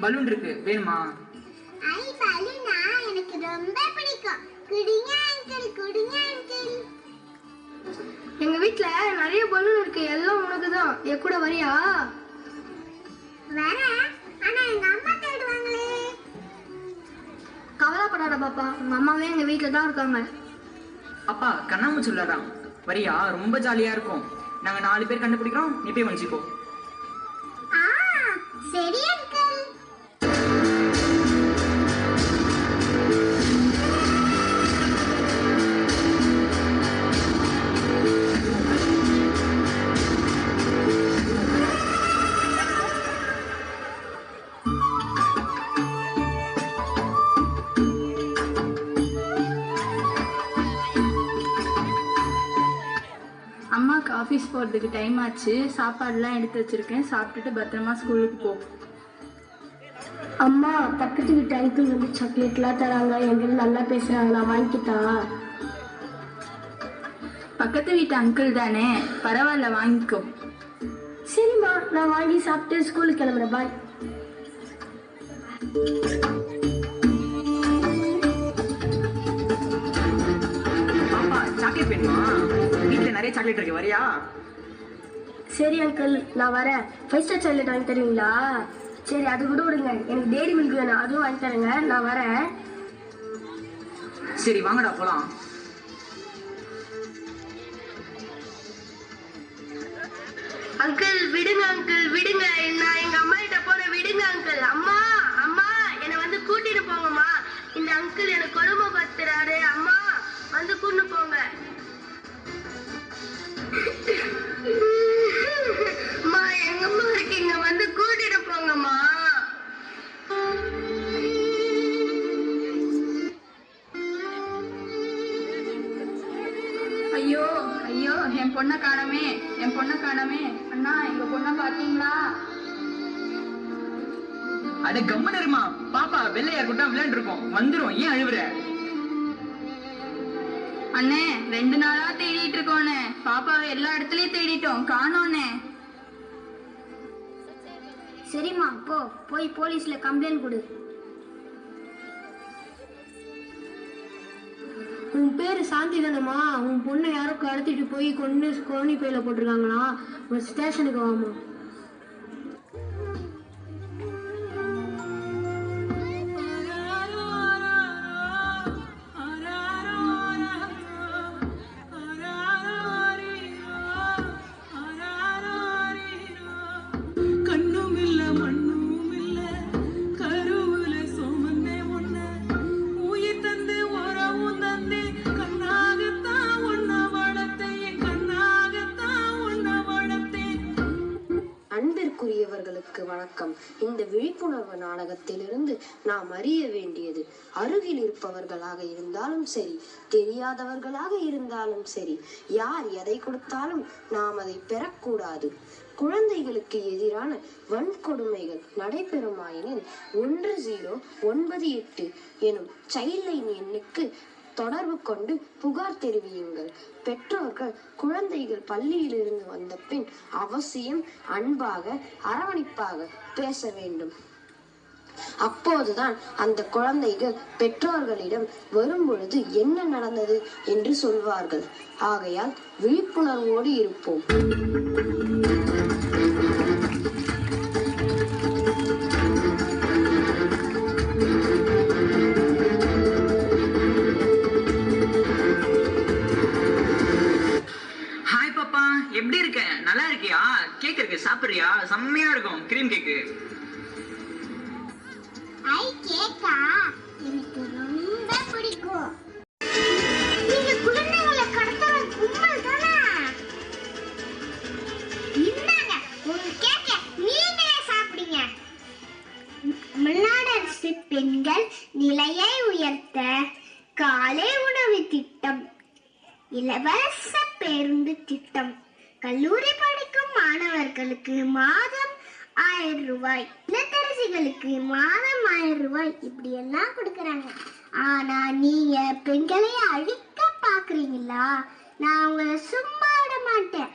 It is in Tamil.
பலூன் இருக்கு, வேணுமா? ஐ பலூனா எனக்கு ரொம்ப பிடிக்கும். குடுங்க அங்கிள், குடுங்க அங்கிள். எங்க வீட்ல நிறைய பலூன் இருக்கு, எல்லாம் உனக்கு தான். என் கூட வரியா? வரேன், ஆனா எங்க அம்மா தேடுவாங்களே. கவலைப்படாத பாப்பா, உங்க அம்மாவே எங்க வீட்ல தான் இருக்காங்க. அப்பா கண்ணாமூச்சி விளையாடுறான், வரியா? ரொம்ப ஜாலியா இருக்கும். நாங்க 4 பேர் கண்டுபிடிக்கிறோம், நீ போய் வஞ்சிக்கோ. சரி அங்கிள். அம்மாவுக்கு ஆஃபீஸ் போகிறதுக்கு டைம் ஆச்சு. சாப்பாடுலாம் எடுத்து வச்சிருக்கேன், சாப்பிட்டுட்டு பத்திரமா ஸ்கூலுக்கு போ. அம்மா, பக்கத்து வீட்டு அங்கிள் வந்து சாக்லேட்லாம் தராங்க, எங்கிட்ட நல்லா பேசுறாங்க, நான் வாங்கிக்கிட்டா? பக்கத்து வீட்டு அங்கிள் தானே, பரவாயில்ல, வாங்கிக்கோ. சரிம்மா, நான் வாங்கி சாப்பிட்டு ஸ்கூலுக்கு கிளம்புறேன். பாய். பாப்பா சாக்லேட் வேணுமா? வீட்டுல நிறைய சாக்லேட் இருக்கு, வரியா? சரி அங்கிள், நான் வரேன். 5 ஸ்டார் சாக்லேட் வாங்கி தருவீங்களா? சரி, அது கூட விடுங்க, எனக்கு டேரி மில்க் வேணும், அதுவும் வாங்கி தருங்க, நான் வரேன். சரி வாங்கடா போலாம். அங்கிள் விடுங்க, அங்கிள் விடுங்க, நான் எங்க அம்மா கிட்ட போறேன், விடுங்க அங்கிள். அம்மா, அம்மா, என்னை வந்து கூட்டிட்டு போங்கம்மா. இந்த அங்கிள் எனக்கு கொடுமைப்படுத்துறாரு, அம்மா வந்து கூட்டு போங்க. அம்மா, எங்கம்மா இருக்கீங்க? வந்து கூட்டிட்டு போங்கம்மா. ஐயோ ஐயோ, என் பொண்ணை காணோமே, என் பொண்ணை காணோமே. அண்ணா, எங்க பொண்ணை பாத்தீங்களா? அட கம்மன் இருமா, பாப்பா வெள்ளையா கூட்டம் விளையாண்டு இருக்கோம், வந்துரும், ஏன் அழுவுற? அண்ணே, 2 நாளா தேடிட்டு இருக்கோண்ணே, பாப்பாவை எல்லா இடத்துலயும் தேடிட்டோம், காணோண்ணே. சரிம்மா, போய் போலீஸ்ல கம்ப்ளைண்ட் கொடு. உன் பேரு சாந்தி தானம்மா? உன் பொண்ணை யாரோ கடத்திட்டு போய் கொண்டு கோணி பையில போட்டிருக்காங்களா? ஒரு ஸ்டேஷனுக்கு வாமா. அன்பிற்குரியவர்களுக்கு வணக்கம். இந்த விழிப்புணர்வு நாடகத்திலிருந்து நாம் அறிய வேண்டியது, அருகில் இருப்பவர்களாக இருந்தாலும் சரி, தெரியாதவர்களாக இருந்தாலும் சரி, யார் எதை கொடுத்தாலும் நாம் அதை பெறக்கூடாது. குழந்தைகளுக்கு எதிரான வன்கொடுமைகள் நடைபெறுமாயினில் 1098 எனும் சைல்ட் லைன் எண்ணுக்கு தொடர்பு கொண்டு புகார் தெரிவியுங்கள். பெற்றோர்கள் குழந்தைகள் பள்ளியிலிருந்து வந்த பின் அவசியம் அன்பாக அரவணைப்பாக பேச வேண்டும். அப்போதுதான் அந்த குழந்தைகள் பெற்றோர்களிடம் வரும் பொழுது என்ன நடந்தது என்று சொல்வார்கள். ஆகையால் விழிப்புணர்வோடு இருப்போம். எப்படி இருக்க? நல்லா இருக்கியா? கேக் இருக்கு, சாப்பிடுறியா? செம்மையா இருக்கும் கிரீம் கேக்கு. ஐ கேக்கா எனக்கு ரொம்ப பிடிக்கும். நீங்க குழந்தைகளை கடத்துற கும்பல் தானே? இந்தாங்க உங்க கேக்க, நீங்களே சாப்பிடுங்க. தமிழ்நாடு அரசு பெண்கள் நிலையை உயர்த்த காலை உணவு திட்டம், இலவச பேருந்து திட்டம், கல்லூரி படிக்கும் மாணவர்களுக்கு மாதம் 1000 ரூபாய், இல்லத்தரசிகளுக்கு மாதம் 1000 ரூபாய், இப்படி எல்லாம் கொடுக்கறாங்க. ஆனா நீங்க பெண்களை அழிக்க பாக்குறீங்களா? நான் உங்களை சும்மா விட மாட்டேன்.